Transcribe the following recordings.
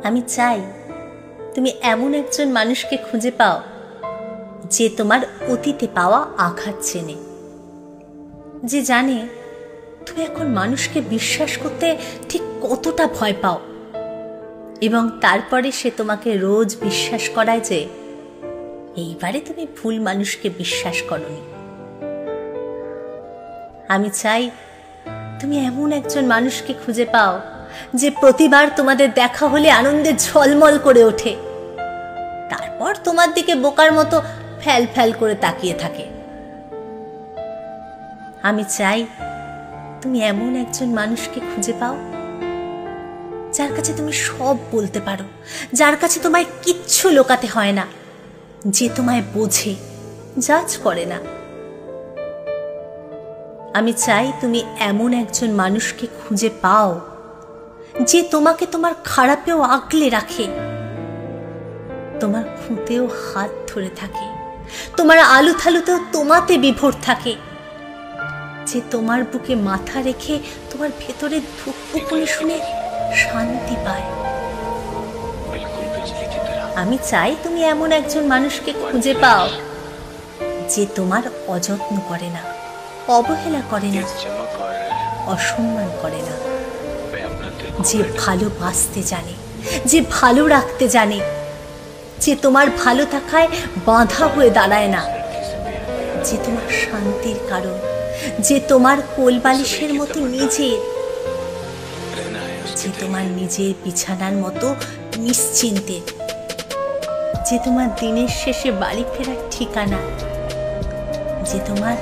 আমি চাই তুমি এমন একজন মানুষকে খুঁজে পাও যে তোমার অতীতে পাওয়া আঘাত চেনে, যে জানে তুমি এখন মানুষকে বিশ্বাস করতে ঠিক কতটা ভয় পাও, এবং তারপরে সে তোমাকে রোজ বিশ্বাস করায় যে এইবারে তুমি ভুল মানুষকে বিশ্বাস করনি। আমি চাই তুমি এমন একজন মানুষকে খুঁজে পাও যে প্রতিবার তোমাদের দেখা হলে আনন্দে ঝলমল করে ওঠে, তারপর তোমার দিকে বোকার মতো ফ্যাল ফ্যাল করে তাকিয়ে থাকে। আমি চাই তুমি এমন একজন মানুষকে খুঁজে পাও যার কাছে তুমি সব বলতে পারো, যার কাছে তোমায় কিচ্ছু লোকাতে হয় না, যে তোমায় বোঝে, জাজ করে না। আমি চাই তুমি এমন একজন মানুষকে খুঁজে পাও যে তোমাকে তোমার খারাপেও আগলে রাখে, তোমার খুঁতেও হাত ধরে থাকে, তোমার আলু থালুতেও তোমাতে বিভোর থাকে, যে তোমার বুকে মাথা রেখে তোমার ভেতরে ধুকপুকুনি শুনে শান্তি পায়। আমি চাই তুমি এমন একজন মানুষকে খুঁজে পাও যে তোমার অযত্ন করে না, অবহেলা করে না, অসম্মান করে না, যে ভালোবাসতে জানে, যে ভালো রাখতে জানে, যে তোমার ভালো থাকায় বাধা হয়ে দাঁড়ায় না, যে তোমার শান্তির কারণ, যে তোমার কোলবালিশের মতো নিজের, যে তোমার নিজের বিছানার মতো নিশ্চিন্তে, যে তোমার দিনের শেষে বাড়ি ফেরার ঠিকানা, যে তোমার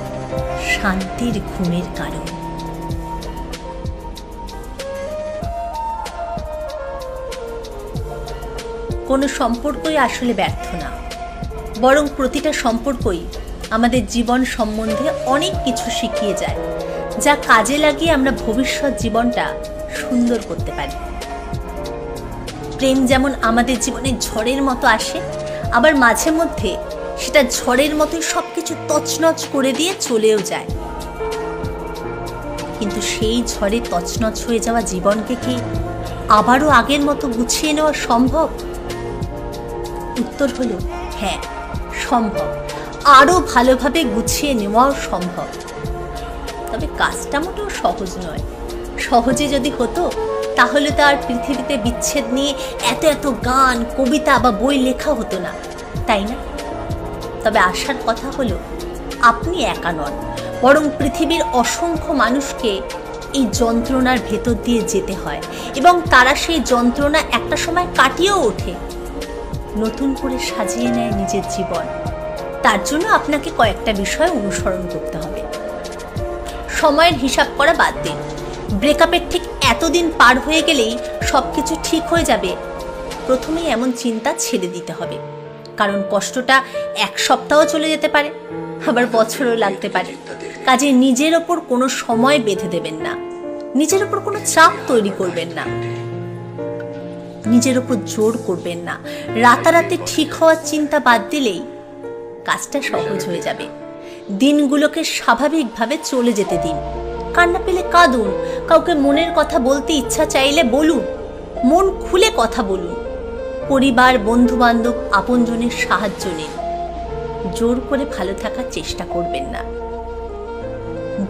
শান্তির ঘুমের কারণ। কোনো সম্পর্কই আসলে ব্যর্থ না, বরং প্রতিটা সম্পর্কই আমাদের জীবন সম্বন্ধে অনেক কিছু শিখিয়ে যায়, যা কাজে লাগিয়ে আমরা ভবিষ্যৎ জীবনটা সুন্দর করতে পারি। প্রেম যেমন আমাদের জীবনে ঝড়ের মতো আসে, আবার মাঝে মধ্যে সেটা ঝড়ের মতোই সবকিছু তছনছ করে দিয়ে চলেও যায়। কিন্তু সেই ঝড়ে তছনছ হয়ে যাওয়া জীবনকে কি আবারও আগের মতো গুছিয়ে নেওয়া সম্ভব? উত্তর হলো হ্যাঁ, সম্ভব। আরো ভালোভাবে গুছিয়ে নেওয়াও সম্ভব। তবে কাজটা মোটেও সহজ নয়। সহজে যদি হতো তাহলে তো আর পৃথিবীতে বিচ্ছেদ নিয়ে এত এত গান, কবিতা বা বই লেখা হতো না, তাই না? তবে আশার কথা হলো আপনি একা নন, বরং পৃথিবীর অসংখ্য মানুষকে এই যন্ত্রণার ভেতর দিয়ে যেতে হয়, এবং তারা সেই যন্ত্রণা একটা সময় কাটিয়েও ওঠে, নতুন করে সাজিয়ে নেয় নিজের জীবন। তার জন্য আপনাকে কয়েকটা বিষয় অনুসরণ করতে হবে। সময়ের হিসাব করা বাদ দিন। ব্রেকআপের ঠিক এতদিন পার হয়ে গেলেই সবকিছু ঠিক হয়ে যাবে, প্রথমেই এমন চিন্তা ছেড়ে দিতে হবে। কারণ কষ্টটা এক সপ্তাহ চলে যেতে পারে, আবার বছরও লাগতে পারে। কাজে নিজের ওপর কোনো সময় বেঁধে দেবেন না, নিজের ওপর কোনো চাপ তৈরি করবেন না, নিজের ওপর জোর করবেন না। রাতারাতি ঠিক হওয়ার চিন্তা বাদ দিলেই কাজটা সহজ হয়ে যাবে। দিনগুলোকে স্বাভাবিকভাবে চলে যেতে দিন। কান্না পেলে কাঁদুন, কাউকে মনের কথা বলতে ইচ্ছা চাইলে বলুন, মন খুলে কথা বলুন। পরিবার, বন্ধু বান্ধব, আপনজনের সাহায্য নিন। জোর করে ভালো থাকার চেষ্টা করবেন না।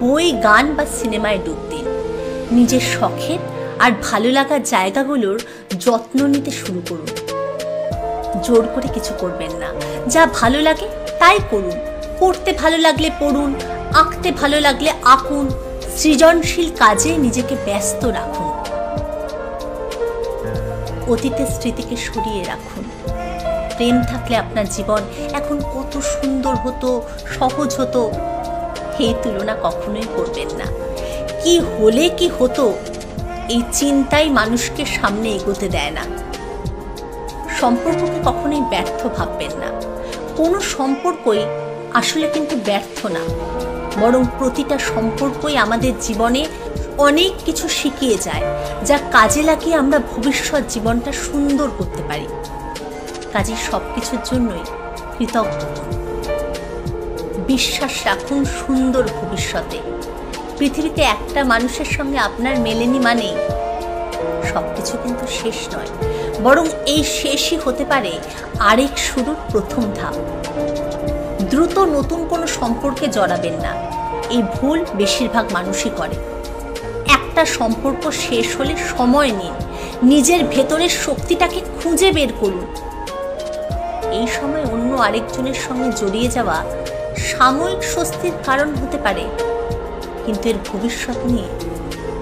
বই, গান বা সিনেমায় ডুব দিন। নিজের শখের আর ভালো লাগার জায়গাগুলোর যত্ন নিতে শুরু করুন। জোর করে কিছু করবেন না, যা ভালো লাগে তাই করুন। পড়তে ভালো লাগলে পড়ুন, আঁকতে ভালো লাগলে আঁকুন, সৃজনশীল কাজে নিজেকে ব্যস্ত রাখুন। অতীতের স্মৃতিকে সরিয়ে রাখুন। প্রেম থাকলে আপনার জীবন এখন কত সুন্দর হতো, সহজ হতো, এই তুলনা কখনোই করবেন না। কি হলে কি হতো, এই চিন্তাই মানুষকে সামনে এগোতে দেয় না। সম্পর্ককে কখনোই ব্যর্থ ভাববেন না। কোনো সম্পর্কই আসলে কিন্তু ব্যর্থ না, বরং প্রতিটা সম্পর্কই আমাদের জীবনে অনেক কিছু শিখিয়ে যায়, যা কাজে লাগিয়ে আমরা ভবিষ্যৎ জীবনটা সুন্দর করতে পারি। কাজে সবকিছুর জন্যই কৃতজ্ঞ হন। বিশ্বাস রাখুন সুন্দর ভবিষ্যতে। পৃথিবীতে একটা মানুষের সঙ্গে আপনার মেলেনি মানে সবকিছু কিন্তু শেষ নয়, বরং এই শেষই হতে পারে আরেক শুরুর প্রথম ধাপ। দ্রুত নতুন কোনো সম্পর্কে জড়াবেন না, এই ভুল বেশিরভাগ মানুষই করে। একটা সম্পর্ক শেষ হলে সময় নিন, নিজের ভেতরের শক্তিটাকে খুঁজে বের করুন। এই সময় অন্য আরেকজনের সঙ্গে জড়িয়ে যাওয়া সাময়িক স্বস্তির কারণ হতে পারে, কিন্তু এর ভবিষ্যৎ নিয়ে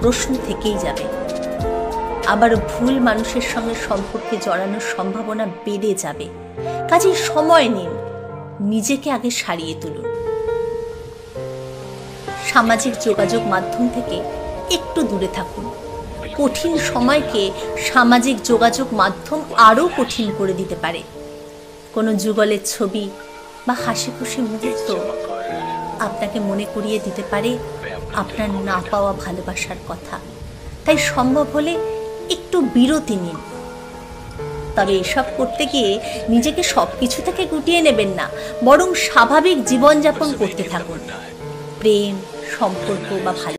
প্রশ্ন থেকেই যাবে। আবার ভুল মানুষের সঙ্গে সম্পর্কে জড়ানোর সম্ভাবনা বেড়ে যাবে। কাজেই সময় নিন, নিজেকে আগে সারিয়ে তুলুন। সামাজিক যোগাযোগ মাধ্যম থেকে একটু দূরে থাকুন। কঠিন সময়কে সামাজিক যোগাযোগ মাধ্যম আরও কঠিন করে দিতে পারে। কোনো যুগলের ছবি বা হাসি খুশি মুহূর্ত আপনাকে মনে করিয়ে দিতে পারে আপনার না পাওয়া ভালোবাসার কথা। তাই সম্ভব হলে একটু বিরতি নিন। তবে এসব করতে গিয়ে নিজেকে সবকিছু থেকে গুটিয়ে নেবেন না, বরং স্বাভাবিক জীবনযাপন করতে থাকুন। প্রেম, সম্পর্ক বা ভালো